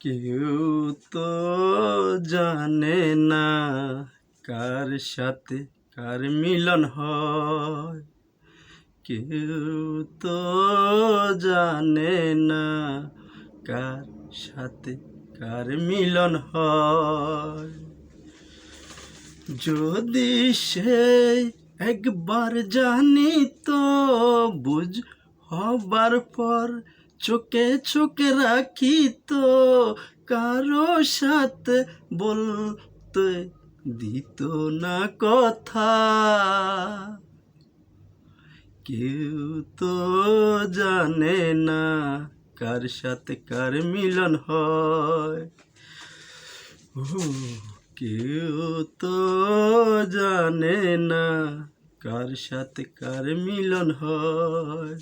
কেউ তো জানে না কার সাথে কার মিলন হয়। কেউ তো জানে না কার সাথে কার মিলন হয়। যদি সে একবার জানিত বুঝ হবার পর চোখে চোখে রাখিত, কারো সাথে বলতে দিত না কথা। কেউ তো জানে না কার সাথে কার মিলন হয়। কেউ তো জানে না কার সাথে কার মিলন হয়।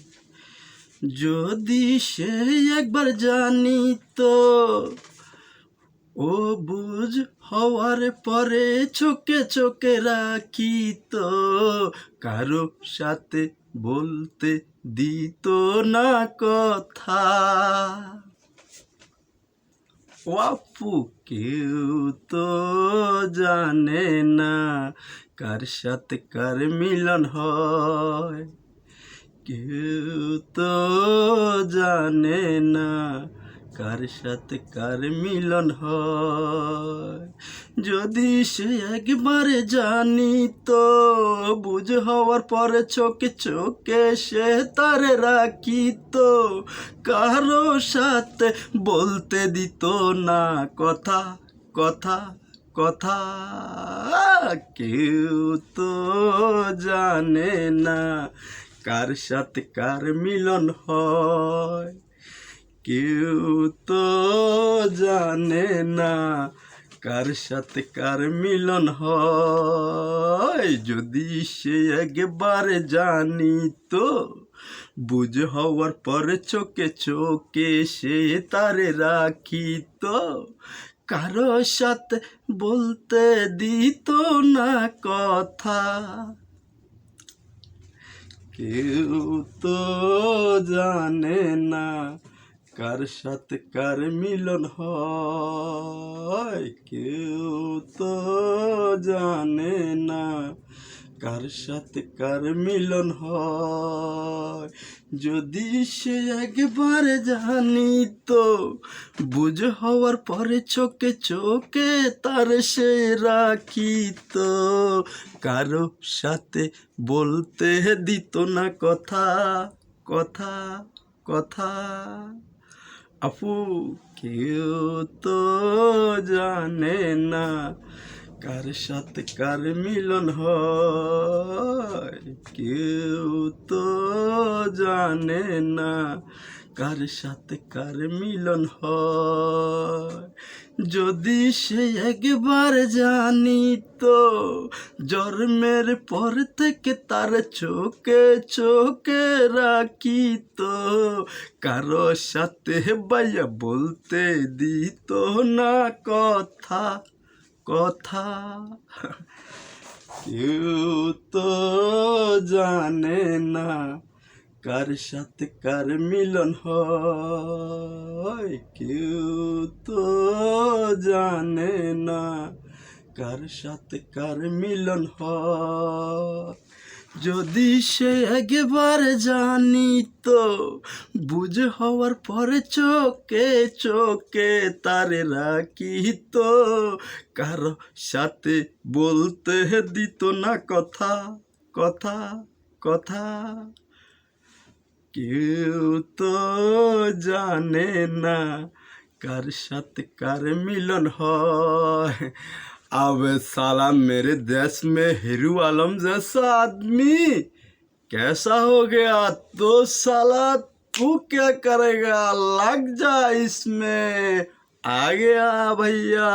যদি সে একবার জানিত ও বুঝ হওয়ার পরে চোখে চোখে রাখিত, কারো সাথে বলতে দিত না কথা। ও আপু, কেউ তো জানে না কার সাথে কার মিলন হয়। কেউ তো জানে না কার সাথে কার মিলন হয়। যদি সে একবার জানিত বুঝ হওয়ার পরে চোখে চোখে সে তার রাখিত, কারো সাথে বলতে দিত না কথা কথা কথা। কেউ তো জানে না কার সাথে কার মিলন হয়। কেউ তো জানে না কার সাথে কার মিলন হয়। যদি সে একবার জানিত বুঝ হওয়ার পরে চোখে চোখে সে তারে রাখিত, কারো সাথে বলতে দিত না কথা। কেউ তো জানে না কার সাথে কার মিলন হয়। কেউ তো জানে না কার সাথে কার মিলন হয়। যদি সে একবার জানিত বুঝ হওয়ার পরে চোখে চোখে তার সে রাখিত, কারো সাথে বলতে দিত না কথা কথা কথা। আপু, কেউ তো জানে না কার সাথে কার মিলন হয়। কেউ তো জানে না কার সাথে কার মিলন হয়। যদি সে একবার জানিত জন্মের পর থেকে তার চোখে চোখে রাখিত, কারো সাথে বাইয়া বলতে দিত না কথা কথা। কেউ তো জানে না কার সাথে কার মিলন হয়। কেউ তো জানে না কার সাথে কার মিলন হয়। যদি সে একবার জানিত বুঝ হওয়ার পরে চোখে চোখে তারে রাখিত, কারো সাথে বলতে দিত না কথা কথা কথা। কেউ তো জানে না কার साथ कर मिलन है। अब साला मेरे देश में हीरो आलम जैसा आदमी कैसा हो गया, तो साला तू क्या करेगा, लग जा इसमें, आ गया भैया।